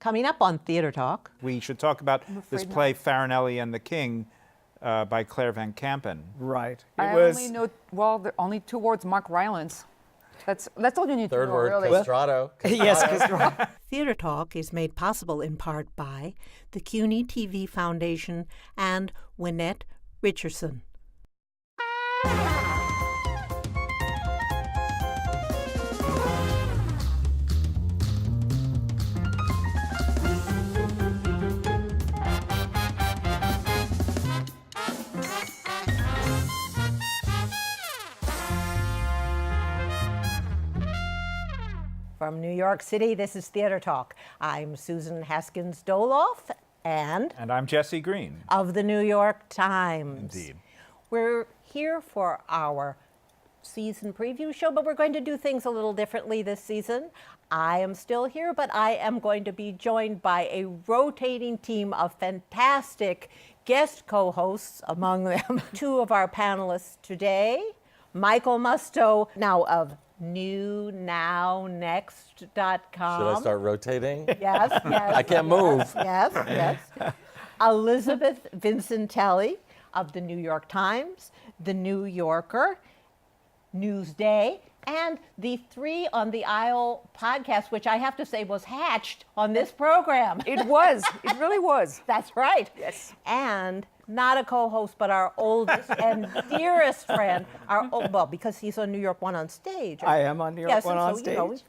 Coming up on Theater Talk. We should talk about this play, Farinelli and the King, by Claire Van Campen. Right. I only know, only 2 words, Mark Rylance. That's all you need to know, Third word, really. castrato. Yes, castrato. Theater Talk is made possible in part by the CUNY TV Foundation and Wynette Richardson. From New York City, this is Theater Talk. I'm Susan Haskins-Doloff and I'm Jesse Green. Of the New York Times. Indeed. We're here for our season preview show, but we're going to do things a little differently this season. I am still here, but I am going to be joined by a rotating team of fantastic guest co-hosts, among them 2 of our panelists today. Michael Musto, now of NewNowNext.com. Should I start rotating? Yes, yes. I can't move. Yes, yes. Elisabeth Vincentelli of the New York Times, the New Yorker, Newsday, and the Three on the Aisle podcast, which I have to say was hatched on this program. It was. It really was. That's right. Yes. And not a co-host, but our oldest and dearest friend, well, because he's on New York One on Stage. I am on New York One on Stage.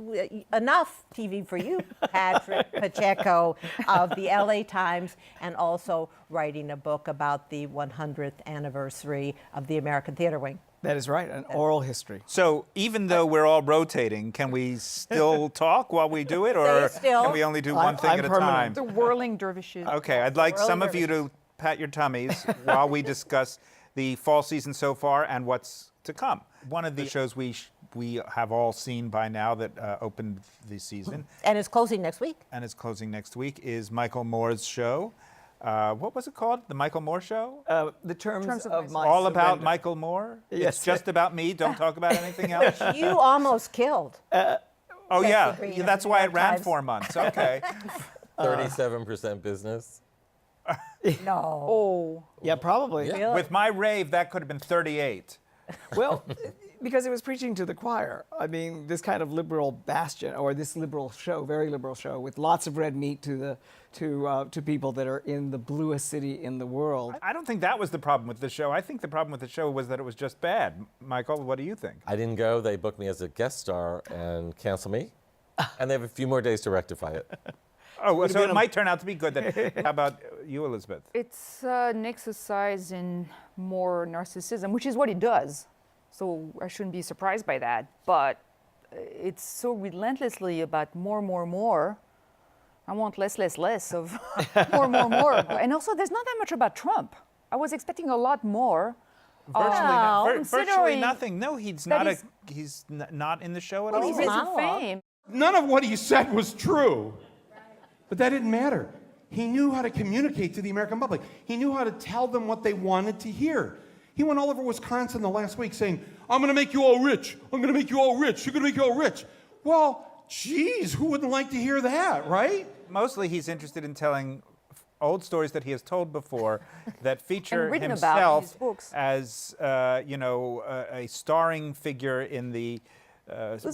Enough TV for you, Patrick Pacheco of the LA Times, and also writing a book about the 100th anniversary of the American Theater Wing. That is right, an oral history. So even though we're all rotating, can we still talk while we do it, or can we only do one thing at a time? The whirling dervishes. Okay, I'd like some of you to pat your tummies while we discuss the fall season so far and what's to come. One of the shows we have all seen by now that opened the season. And it's closing next week. Is Michael Moore's show. What was it called? The Michael Moore Show? The terms of my All about surrender. Michael Moore? Yes. It's just about me. Don't talk about anything else. You almost killed. Oh, yeah. Green of That's the why New it York ran Times. 4 months. Okay. 37% business. No. Oh. Yeah, probably. Yeah. Really? With my rave, that could have been 38. Well, because it was preaching to the choir. I mean, this kind of liberal bastion, or this liberal show, very liberal show, with lots of red meat to people that are in the bluest city in the world. I don't think that was the problem with the show. I think the problem with the show was that it was just bad. Michael, what do you think? I didn't go. They booked me as a guest star and canceled me. And they have a few more days to rectify it. Oh, so it might turn out to be good. Then. How about you, Elizabeth? It's an exercise in more narcissism, which is what it does. So I shouldn't be surprised by that. But it's so relentlessly about more. I want less of more. And also, there's not that much about Trump. I was expecting a lot more. Virtually nothing. No, he's not in the show at all. He's risen fame. None of what he said was true. But that didn't matter. He knew how to communicate to the American public. He knew how to tell them what they wanted to hear. He went all over Wisconsin the last week saying, I'm going to make you all rich. I'm going to make you all rich. You're going to make you all rich. Well, geez, who wouldn't like to hear that, right? Mostly he's interested in telling old stories that he has told before that feature written about in his himself books. as, a starring figure in the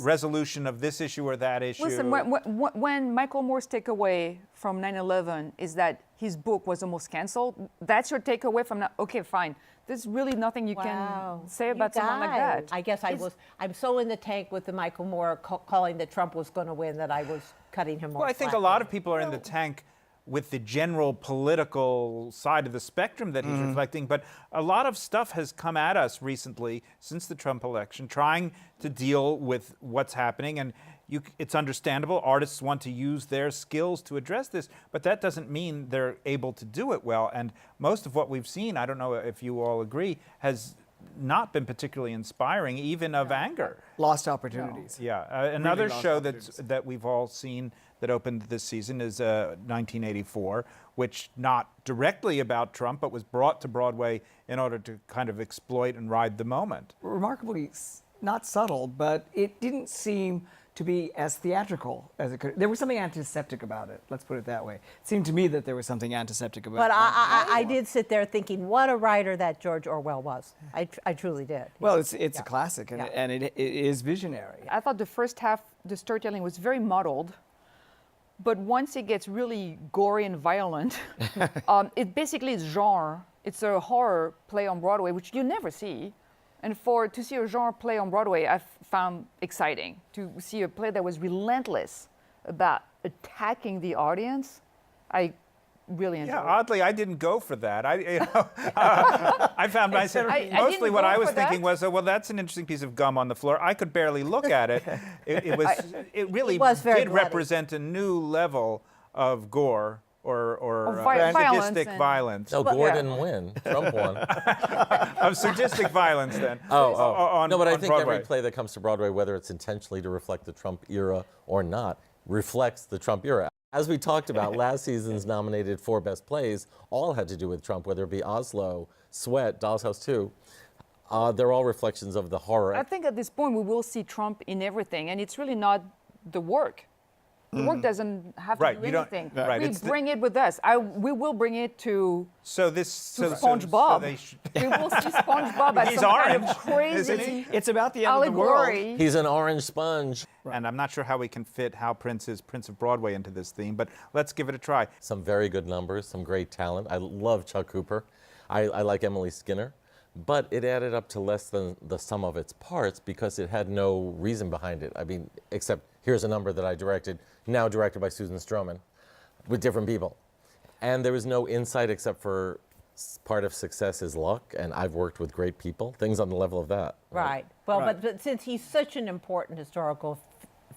resolution of this issue or that issue. Listen, when Michael Moore's takeaway from 9/11 is that his book was almost canceled, that's your takeaway from that. Okay, fine. There's really nothing you can say about someone like that. I guess I'm so in the tank with the Michael Moore calling that Trump was going to win that I was cutting him off. Well, I think a lot of people are in the tank with the general political side of the spectrum that he's reflecting, but a lot of stuff has come at us recently since the Trump election trying to deal with what's happening, and it's understandable. Artists want to use their skills to address this, but that doesn't mean they're able to do it well, and most of what we've seen, I don't know if you all agree, has not been particularly inspiring, even of anger. Lost opportunities. Yeah, another lost show opportunities. that we've all seen that opened this season is 1984, which not directly about Trump, but was brought to Broadway in order to kind of exploit and ride the moment. Remarkably not subtle, but it didn't seem to be as theatrical as it could. There was something antiseptic about it. Let's put it that way. It seemed to me that there was something antiseptic about But it. I did sit there thinking, what a writer that George Orwell was. I truly did. Well, it's a classic, and it is visionary. I thought the first half, the storytelling was very muddled. But once it gets really gory and violent, it basically is genre. It's a horror play on Broadway, which you never see. And to see a genre play on Broadway, I found exciting. To see a play that was relentless about attacking the audience, I really enjoyed Yeah, it. oddly, I didn't go for that. I found myself I mostly didn't what go I was for thinking that. was, well, that's an interesting piece of gum on the floor. I could barely look at it. It really It was very did bloody. represent a new level of gore or violence sadistic and- violence. No, Gore didn't win. Trump won. Of sadistic violence, then. No, but I on think Broadway. every play that comes to Broadway, whether it's intentionally to reflect the Trump era or not, reflects the Trump era. As we talked about, last season's nominated 4 best plays all had to do with Trump, whether it be Oslo, Sweat, Doll's House 2. They're all reflections of the horror. I think at this point we will see Trump in everything, and it's really not the work. The work doesn't have to Right, do you don't- anything. right, We it's the- bring it with us. We will bring it to So this to so SpongeBob. they sh- We will see SpongeBob as He's some kind orange, of crazy isn't It's about the end of the world. allegory. He's an orange sponge. And I'm not sure how we can fit Hal Prince's Prince of Broadway into this theme, but let's give it a try. Some very good numbers, some great talent. I love Chuck Cooper. I like Emily Skinner. But it added up to less than the sum of its parts because it had no reason behind it. I mean, except here's a number that I directed, now directed by Susan Stroman, with different people. And there was no insight except for part of success is luck, and I've worked with great people, things on the level of that. Right. Well, Right. but since he's such an important historical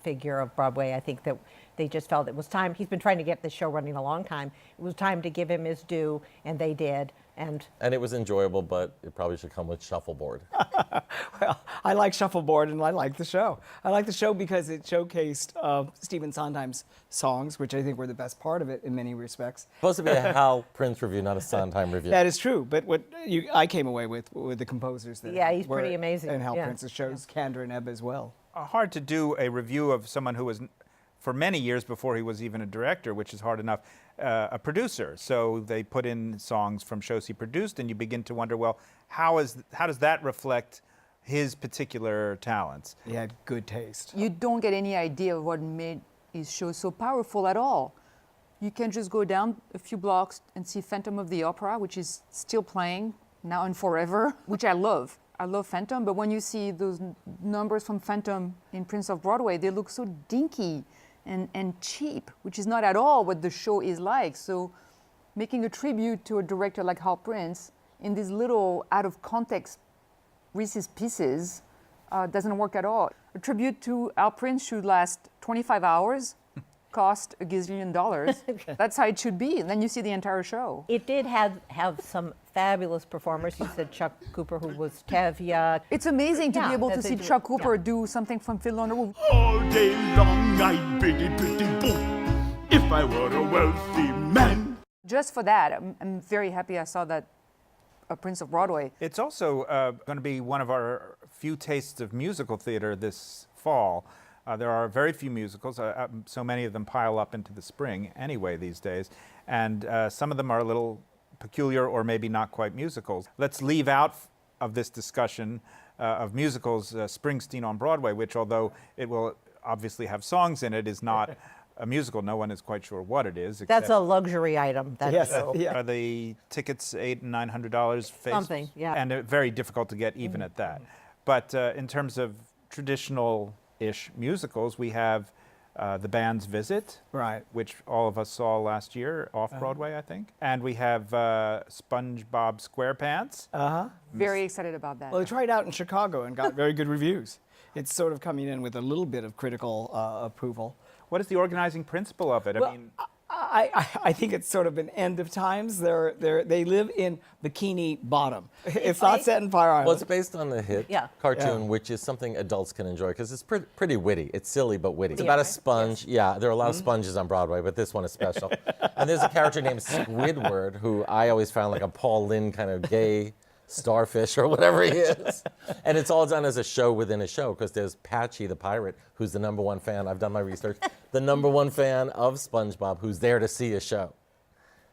figure of Broadway, I think that they just felt it was time. He's been trying to get this show running a long time. It was time to give him his due, and they did. And And it was enjoyable, but it probably should come with shuffleboard. Well, I like Shuffleboard and I like the show. I like the show because it showcased Stephen Sondheim's songs, which I think were the best part of it in many respects. Supposed to be a Hal Prince review, not a Sondheim review. That is true, but what I came away with the composers that Yeah, he's were pretty amazing, and Hal yeah. Prince's shows, Candor and Ebb as well. Hard to do a review of someone who was, for many years before he was even a director, which is hard enough, a producer. So they put in songs from shows he produced, and you begin to wonder, well, how does that reflect his particular talents? He had good taste. You don't get any idea of what made his show so powerful at all. You can just go down a few blocks and see Phantom of the Opera, which is still playing now and forever, which I love. I love Phantom, but when you see those numbers from Phantom in Prince of Broadway, they look so dinky and cheap, which is not at all what the show is like. So making a tribute to a director like Hal Prince in these little out of context Reese's Pieces doesn't work at all. A tribute to Hal Prince should last 25 hours, cost $1 gazillion. That's how it should be. And then you see the entire show. it did have some fabulous performers. You said Chuck Cooper, who was Tevye. It's amazing to Yeah, be able to that's see it. Chuck Cooper Yeah. do something from Fiddler on the Roof. All day long I'd biddy biddy boo if I were a wealthy man. Just for that, I'm very happy I saw that Prince of Broadway. It's also going to be one of our few tastes of musical theater this fall. There are very few musicals, so many of them pile up into the spring anyway these days, and some of them are a little peculiar or maybe not quite musicals. Let's leave out of this discussion of musicals Springsteen on Broadway, which, although it will obviously have songs in it, is not a musical. No one is quite sure what it is. That's a luxury item. That Yes, show. yeah. Are the tickets $800 and $900 Something, yeah. And very difficult to get even at that. But in terms of traditional-ish musicals, we have The Band's Visit, Right. which all of us saw last year off Broadway, I think. And we have SpongeBob SquarePants. Very excited about that. Well, they tried it out in Chicago and got very good reviews. It's sort of coming in with a little bit of critical approval. What is the organizing principle of it? Well, I think it's sort of an end of times. They live in Bikini Bottom. It's not set in Fire Island. Well, it's based on the hit Yeah. cartoon, Yeah. which is something adults can enjoy because it's pretty witty. It's silly but witty. It's about a sponge. Yeah, there are a lot of sponges on Broadway, but this one is special. And there's a character named Squidward who I always found like a Paul Lynde kind of gay starfish or whatever he is. And it's all done as a show within a show, because there's Patchy the pirate, who's the #1 fan. I've done my research. The #1 fan of SpongeBob, who's there to see a show.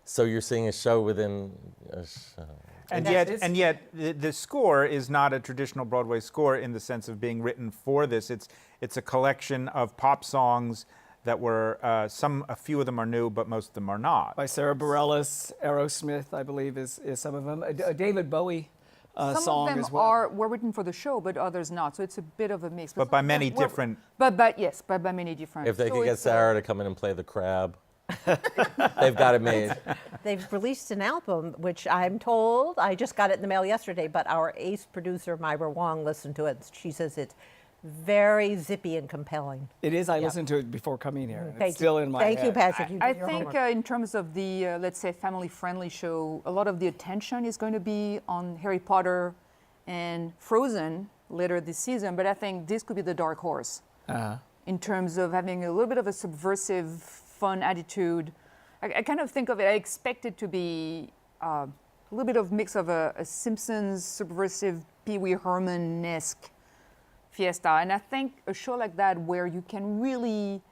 So you're seeing a show within a show. And yet, the score is not a traditional Broadway score in the sense of being written for this. It's a collection of pop songs that were a few of them are new, but most of them are not. By Sarah Bareilles, Aerosmith, I believe, is some of them. A David Bowie Some song of them as well. were written for the show, but others not. So it's a bit of a mix. But by many different. But yes, by many different. If they so could get it's, Sarah to come in and play the crab, they've got it made. They've released an album, which I'm told, I just got it in the mail yesterday, but our ace producer, Myra Wong, listened to it. She says it's very zippy and compelling. It is. I listened to it before coming here. Thank It's still in my Thank head. you, Patrick. You I did your think homework. in terms of the, let's say, family-friendly show, a lot of the attention is going to be on Harry Potter and Frozen later this season, but I think this could be the dark horse in terms of having a little bit of a subversive, fun attitude. I kind of think of it, I expect it to be a little bit of mix of a Simpsons subversive Pee Wee Herman-esque fiesta. And I think a show like that where you can really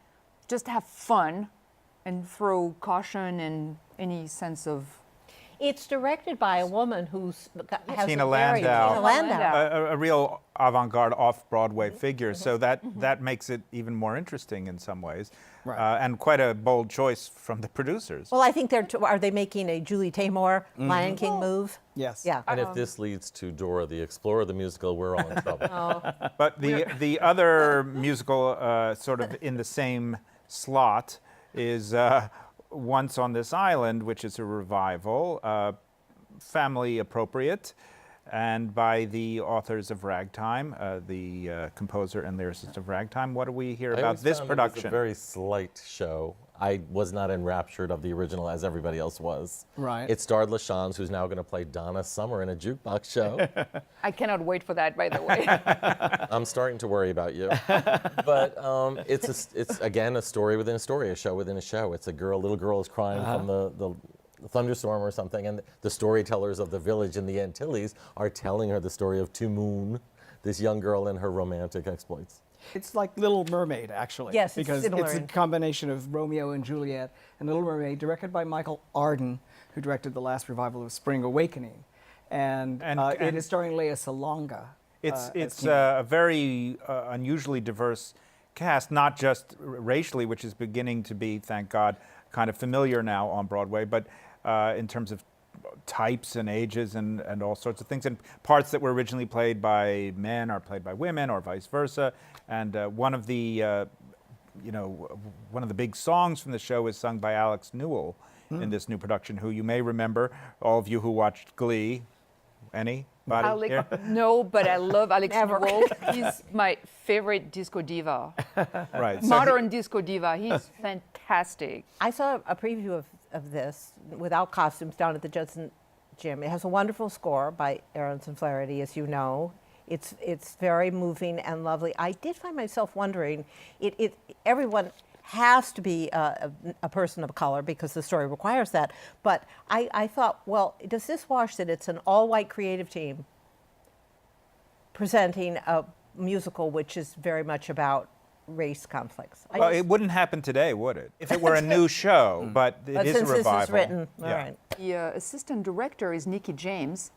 just have fun and throw caution and any sense of... It's directed by a woman who's has Tina a very Landau. Tina Landau. A real avant-garde off-Broadway figure, so that makes it even more interesting in some ways, Right. and quite a bold choice from the producers. Well, I think are they making a Julie Taymor Lion King move? Yes. Yeah. And if this leads to Dora the Explorer, the musical, we're all in trouble. But the other musical sort of in the same slot is Once on This Island, which is a revival, family appropriate, and by the authors of Ragtime, the composer and lyricist of Ragtime. What do we hear I about always this found it was production? a very slight show. I was not enraptured of the original as everybody else was. Right. It starred LaChanze, who's now going to play Donna Summer in a jukebox show. I cannot wait for that, by the way. I'm starting to worry about you. But it's again a story within a story, a show within a show. It's a little girl is crying from the thunderstorm or something, and the storytellers of the village in the Antilles are telling her the story of Tu Moon, this young girl and her romantic exploits. It's like Little Mermaid, actually. Yes, it's because similar. it's a combination of Romeo and Juliet and Little Mermaid, directed by Michael Arden, who directed the last revival of Spring Awakening, and it is starring Lea Salonga. It's as Tina. a very unusually diverse cast, not just racially, which is beginning to be, thank God, kind of familiar now on Broadway, but in terms of types and ages and all sorts of things, and parts that were originally played by men are played by women, or vice versa. And one of the big songs from the show is sung by Alex Newell in this new production, who you may remember, all of you who watched Glee. Anybody here? No, but I love Alex Never. Newell. He's my favorite disco diva. Right. So Modern disco diva. He's fantastic. I saw a preview of this without costumes down at the Judson Gym. It has a wonderful score by Aronson Flaherty, as you know. It's very moving and lovely. I did find myself wondering, everyone has to be a person of color because the story requires that. But I thought, well, does this wash that it's an all-white creative team presenting a musical which is very much about race conflicts? Well, it wouldn't happen today, would it? If it were a new show, but it is since a revival. this is written, all Yeah. right. The assistant director is Nikki James,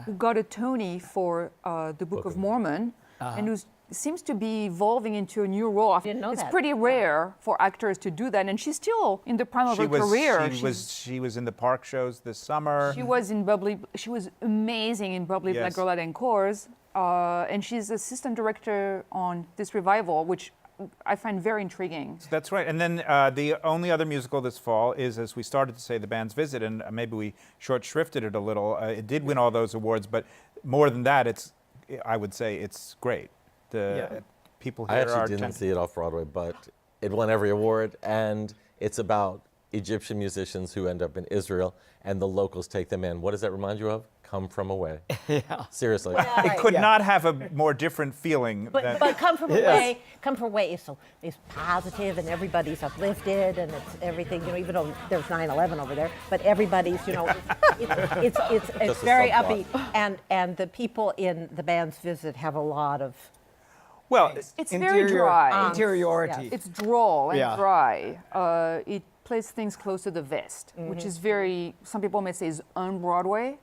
who got a Tony for the Book of Mormon, and who seems to be evolving into a new role. Didn't know it's that. pretty rare for actors to do that, and she's still in the prime of her career. She was in the park shows this summer. She was in Bubbly. She was amazing in Bubbly Yes. Black Girl at Encores, and she's assistant director on this revival, which I find very intriguing. That's right. And then the only other musical this fall is, as we started to say, The Band's Visit, and maybe we short shrifted it a little. It did win all those awards, but more than that, I would say it's great. People here I are actually didn't see it off Broadway, but it won every award, and it's about Egyptian musicians who end up in Israel, and the locals take them in. What does that remind you of? Come From Away. Yeah. Seriously. It could not have a more different feeling. But Come From Away, is positive, and everybody's uplifted, and it's everything. Even though there's 9/11 over there, but everybody's it's very upbeat, and the people in the band's visit have a lot of. Well, It's very dry. Interiority. yes. It's droll and Yeah. dry. It plays things close to the vest, which is very, some people may say is un-Broadway.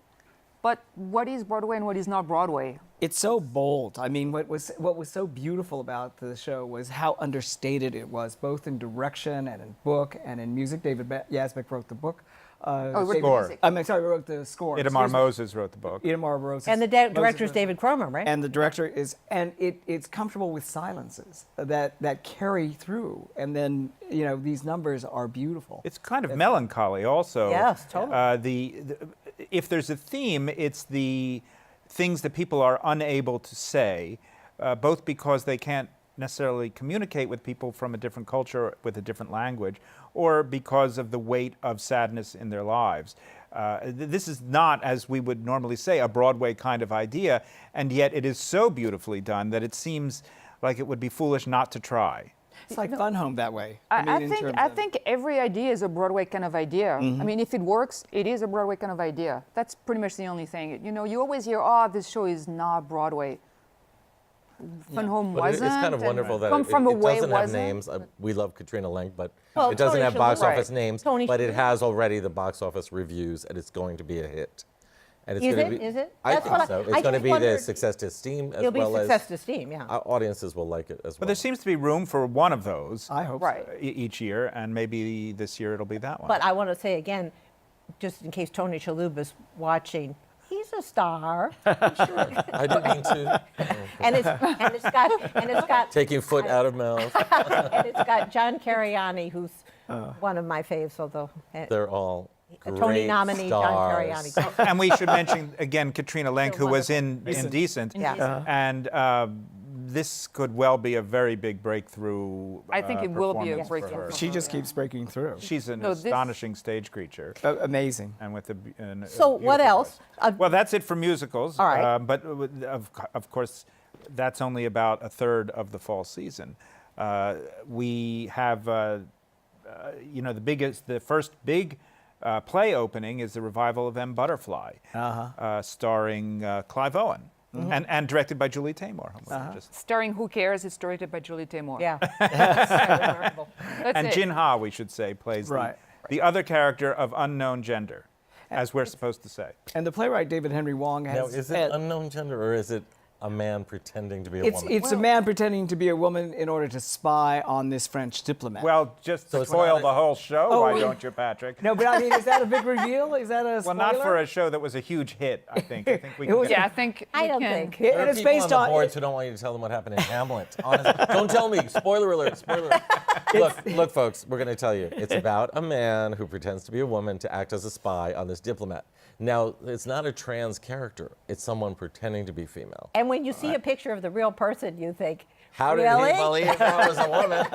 But what is Broadway and what is not Broadway? It's so bold. I mean, what was so beautiful about the show was how understated it was, both in direction and in book and in music. David Yazbek wrote the book. David Score. Yazbek. Wrote the score. Itamar Excuse me. Moses wrote the book. Itamar Moses. And the director's David Cromer, right? And the director is, and it's comfortable with silences that carry through. And then, these numbers are beautiful. It's kind of melancholy also. Yes, totally. If there's a theme, it's the things that people are unable to say, both because they can't necessarily communicate with people from a different culture with a different language, or because of the weight of sadness in their lives. This is not, as we would normally say, a Broadway kind of idea, and yet it is so beautifully done that it seems like it would be foolish not to try. It's like Fun Home that way. I think every idea is a Broadway kind of idea. I mean, if it works, it is a Broadway kind of idea. That's pretty much the only thing. You always hear, this show is not Broadway. Fun Home But wasn't. it's kind of wonderful that Come it From Away doesn't have wasn't. names. We love Katrina Lenk, but Well, it doesn't Tony have box Shalhoub. office names. Tony But it Shalhoub. has already the box office reviews, and it's going to be a hit. And it's Is going it? to be. Is it? I That's think what so. I It's going to just be the wondered- success to esteem as It'll be well success as to steam, yeah. audiences will like it as well. But there seems to be room for one of those I hope Right. so. each year, and maybe this year it'll be that one. But I want to say again, just in case Tony Shalhoub is watching, he's a star, I didn't mean to. and it's got Taking foot out of mouth. and it's got John Cariani, who's one of my faves, although They're all a great Tony nominee, John stars. Cariani. And we should mention again Katrina Lenk, who was in Indecent, Yeah. and this could well be a very big breakthrough. I think it will be a performance for breakthrough her. for She just keeps breaking through. She's an No, this- astonishing stage creature, Amazing. and with a. So what beautiful else? voice. Well, that's it for musicals. All right. But of course, that's only about a third of the fall season. We have, the first big play opening is the revival of M. Butterfly, starring Clive Owen, and directed by Julie Taymor. Starring Who Cares? It's directed by Julie Taymor. Yeah. That's remarkable. That's And it. Jin Ha, we should say, plays Right. the other character of unknown gender, as we're supposed to say. And the playwright David Henry Wong Now, has. is it unknown gender or is it a man pretending to be a woman? It's a man pretending to be a woman in order to spy on this French diplomat. Well, just to it's spoil not- the whole show, Oh, why yeah. don't you, Patrick? no, but I mean, is that a big reveal? Is that a Well, spoiler? not for a show that was a huge hit, I think. I think we It was- can Yeah, I think I we don't can- think. And There are it's people based on on. the boards who don't want you to tell them what happened in Hamlet. Honestly, don't tell me. Spoiler alert. Spoiler alert. Look, folks. We're going to tell you. It's about a man who pretends to be a woman to act as a spy on this diplomat. Now, it's not a trans character. It's someone pretending to be female. And when you see a picture of the real person, you think, How did really? he believe I was a woman?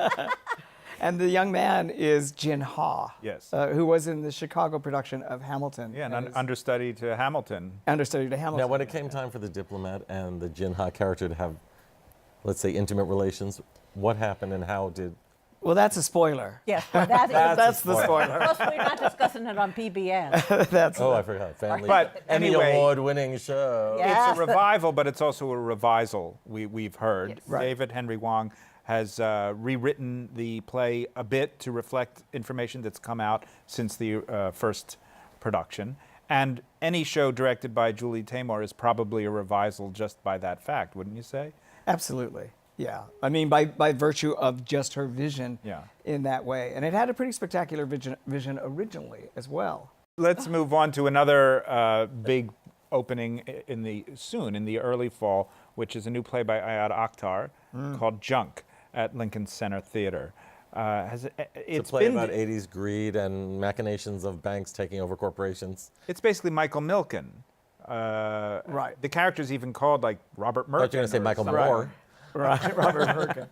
And the young man is Jin Ha. Yes. Who was in the Chicago production of Hamilton. Yeah, and an is understudy to Hamilton. understudy to Hamilton. Now, when it came time for the diplomat and the Jin Ha character to have, let's say, intimate relations, what happened and how did? Well, that's a spoiler. yes, well, That's the spoiler. Plus, we're not discussing it on PBS. That's Oh, I forgot. Family But Emmy anyway- award-winning show. Yeah. It's a revival, but it's also a revisal, we've heard. Yes. Right. David Henry Wong has rewritten the play a bit to reflect information that's come out since the first production. And any show directed by Julie Taymor is probably a revisal just by that fact, wouldn't you say? Absolutely. Yeah. I mean, by virtue of just her vision Yeah. in that way. And it had a pretty spectacular vision originally as well. Let's move on to another big opening in the early fall, which is a new play by Ayad Akhtar called Junk at Lincoln Center Theater. It's a play about 80s greed and machinations of banks taking over corporations. It's basically Michael Milken. Right. The character's even called like Robert I Merkin. thought you were going to say or Michael something. Moore. Right. Robert Merkin.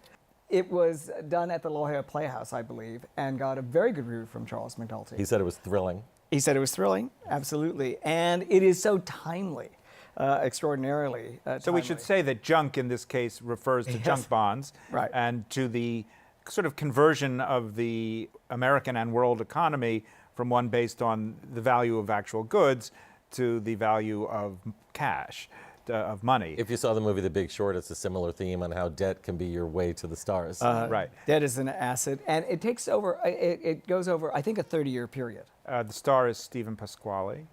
It was done at the La Jolla Playhouse, I believe, and got a very good review from Charles McNulty. He said it was thrilling. He said it was thrilling, absolutely. And it is so timely, extraordinarily So we should say that junk in this case refers to junk bonds, Right. and to the sort of conversion of the American and world economy from one based on the value of actual goods to the value of cash, of money. If you saw the movie The Big Short, it's a similar theme on how debt can be your way to the stars. Right. That is an asset, and it takes over. It goes over, I think, a 30-year period. The star is Stephen Pasquale.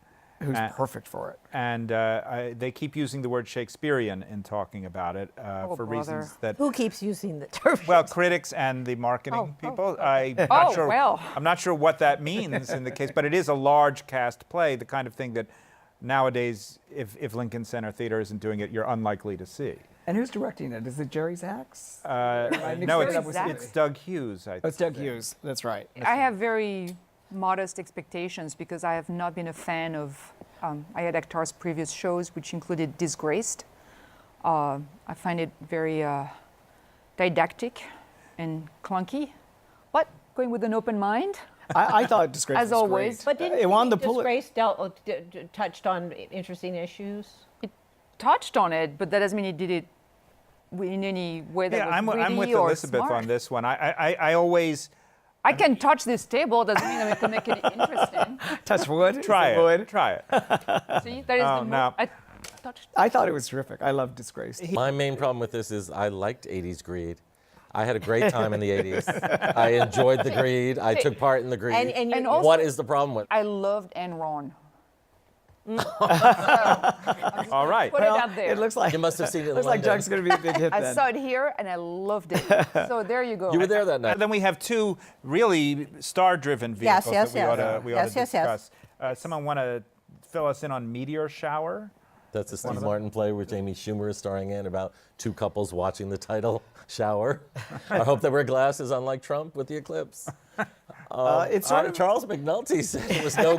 Who's perfect for it? And they keep using the word Shakespearean in talking about it for reasons that, Who keeps using the term? well, critics and the marketing people. I'm Oh, not sure. well. I'm not sure what that means in the case, but it is a large cast play, the kind of thing that nowadays, if Lincoln Center Theater isn't doing it, you're unlikely to see. And who's directing it? Is it Jerry Zaks? No, mixing it up with it's Doug Hughes. I Oh, it's Doug Hughes. That's right. I have very modest expectations because I have not been a fan of Ayad Akhtar's previous shows, which included Disgraced. I find it very didactic and clunky, but going with an open mind. I thought Disgrace As was always. great. But didn't it you won the think Pulitzer. Disgrace touched on interesting issues? It touched on it, but that doesn't mean it did it in any way that Yeah, was I'm witty with or Elisabeth smart. on this one. I always I can touch this table, doesn't mean I can make it interesting. Touch wood. try Is it. wood? Try it. See, that is Oh, the no. I touched. I thought it was terrific. I love Disgrace. My main problem with this is I liked 80s greed. I had a great time in the 80s. I enjoyed the greed. I took part in the greed. And you- And also- What is the problem with I loved Enron. All right. Put it out there. It looks like You must have seen it in looks like London. Doug's going to be a big hit I then. saw it here and I loved it. So there you go. You were there that night. And then we have two really star-driven vehicles yes, that yes. we ought to Yes, yes, yes. discuss. Someone want to fill us in on Meteor Shower? That's a Steve Martin play which Amy Schumer is starring in about two couples watching the title shower. I hope they wear glasses, unlike Trump with the eclipse. It's sort of, Charles McNulty said it was no.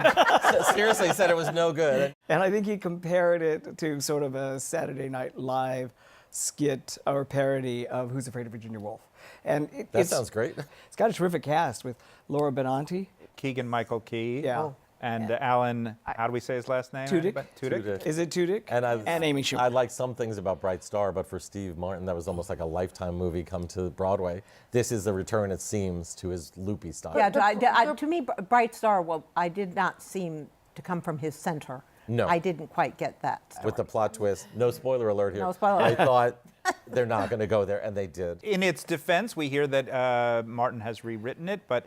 Seriously, said it was no good. and I think he compared it to sort of a Saturday Night Live skit or parody of Who's Afraid of Virginia Woolf. And That sounds great. It's got a terrific cast with Laura Benanti. Keegan-Michael Key. Yeah. And Alan, how do we say his last name? Tudyk. Tudyk. Is it Tudyk? And Amy Schumer. I like some things about Bright Star, but for Steve Martin, that was almost like a Lifetime movie come to Broadway. This is the return, it seems, to his loopy style. Yeah, to me, Bright Star, well, I did not seem to come from his center. No. I didn't quite get that. With the plot twist. No spoiler alert here. No spoiler I alert. thought they're not going to go there, and they did. In its defense, we hear that Martin has rewritten it, but,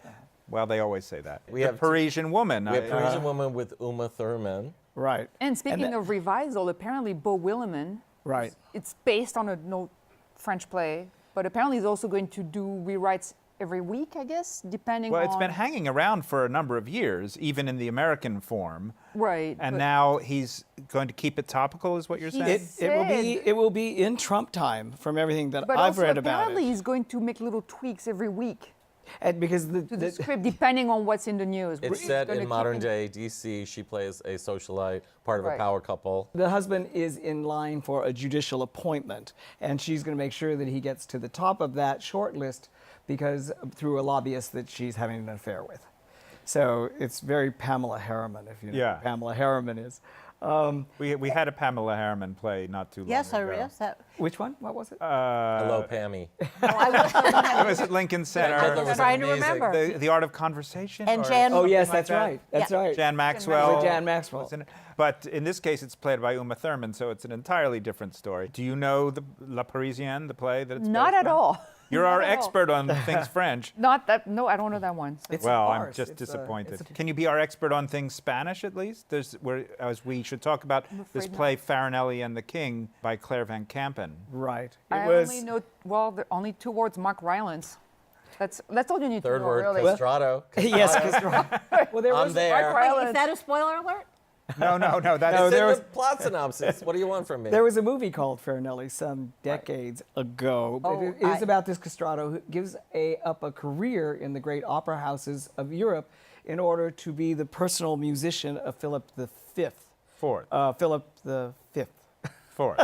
well, they always say that. We the have Parisian Woman. We have Parisian Woman with Uma Thurman. Right. And speaking that- of revisal, apparently Beau Willimon, Right. it's based on an old French play, but apparently he's also going to do rewrites every week, I guess, depending Well, on... it's been hanging around for a number of years, even in the American form. Right. And but- now he's going to keep it topical, is what you're saying? It will be in Trump time from everything that But I've also read about apparently it. he's going to make little tweaks every week And because to the script, depending on what's in the news. It's He's set gonna in keep modern it- day D.C. She plays a socialite, part of a Right. power couple. the husband is in line for a judicial appointment, and she's going to make sure that he gets to the top of that short list because through a lobbyist that she's having an affair with. So it's very Pamela Harriman, if you know Yeah. who Pamela Harriman is. We had a Pamela Harriman play not too long Yes, ago. yes, that. Which one? What was it? Hello, Pammy. It was at Lincoln Center. Midler was Trying to amazing. remember. The Art of Conversation? And or Jan- Oh yes, something like that's that? right. That's Yeah. right. Jan Maxwell. With Jan Maxwell. was in it. But in this case, it's played by Uma Thurman, so it's an entirely different story. Do you know the La Parisienne, the play that it's Not based at on? all. You're Not our at all. expert on things French. Not that, no, I don't know that one. So. It's a Well, I'm farce. just It's a- disappointed. it's a- Can you be our expert on things Spanish at least? As we should talk about this afraid play, Farinelli and the King, by Claire Van Kampen. Right. I only know, well, the only two words, Mark Rylance. That's all you need Third to know, word, really. Castrato. yes, well, there I'm was there. Wait, is that a spoiler alert? No, that's No, It's there in was- the plot synopsis. What do you want from me? There was a movie called Farinelli some decades ago. But Oh, it is about this Castrato who gives up a career in the great opera houses of Europe in order to be the personal musician of Philip V. Fourth. Philip the Fifth. Fourth.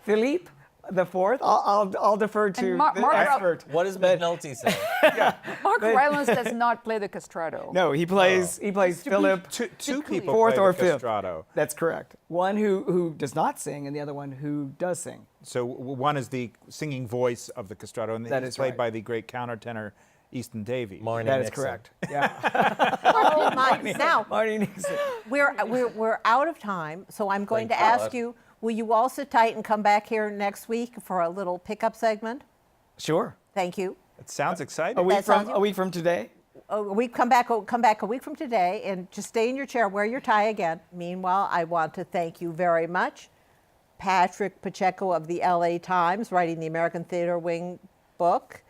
Philippe The fourth, I'll defer to And Mark the Rylance- expert. What does McNulty say? Mark Rylance does not play the castrato. No, he plays Philip. Two people Fourth play or the fifth. castrato. That's correct. One who does not sing, and the other one who does sing. So one is the singing voice of the castrato, and That it's is played right. by the great countertenor Easton Davey. Marnie That is Nixon. correct. Yeah. Oh my! Now Marty Nixon. we're out of time, so I'm going Thank to ask God. you: will you all sit tight and come back here next week for a little pickup segment? Sure. Thank you. It sounds exciting. A week sounds- from today. We come back a week from today, and just stay in your chair, wear your tie again. Meanwhile, I want to thank you very much, Pacheco of the LA Times, writing the American Theater Wing book.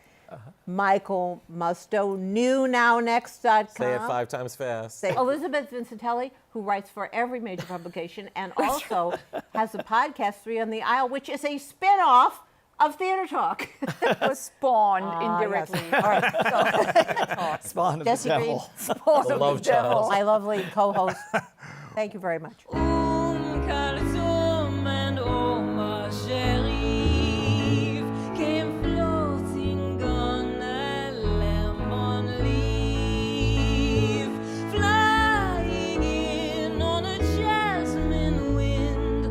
Michael Musto, newnow.next.com. Say it 5 times fast. Elisabeth Vincentelli, who writes for every major publication and also has a podcast, 3 on the Aisle, which is a spin-off of Theater Talk. Was spawned indirectly. Yes. All right, so Spawn of Jesse the Green, devil. Spawned The of love the devil. child. my lovely co-host. Thank you very much. And oh ma chérie came floating on a lemon leaf, flying in on a jasmine wind.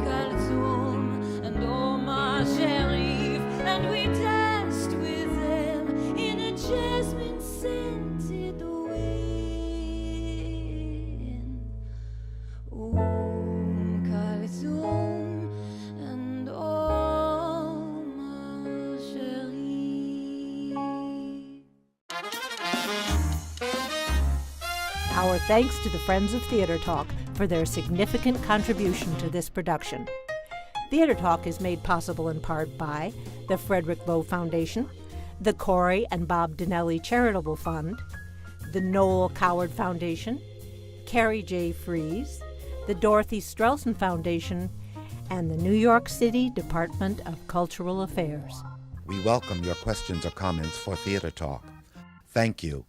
Calzone and oh ma chérie, and we danced with them in a jasmine scented wind. Calzone and oh ma chérie. Our thanks to the Friends of Theater Talk for their significant contribution to this production. Theater Talk is made possible in part by the Frederick Lowe Foundation, the Corey and Bob Dinelli Charitable Fund, the Noel Coward Foundation, Carrie J. Fries, the Dorothy Strelson Foundation, and the New York City Department of Cultural Affairs. We welcome your questions or comments for Theater Talk. Thank you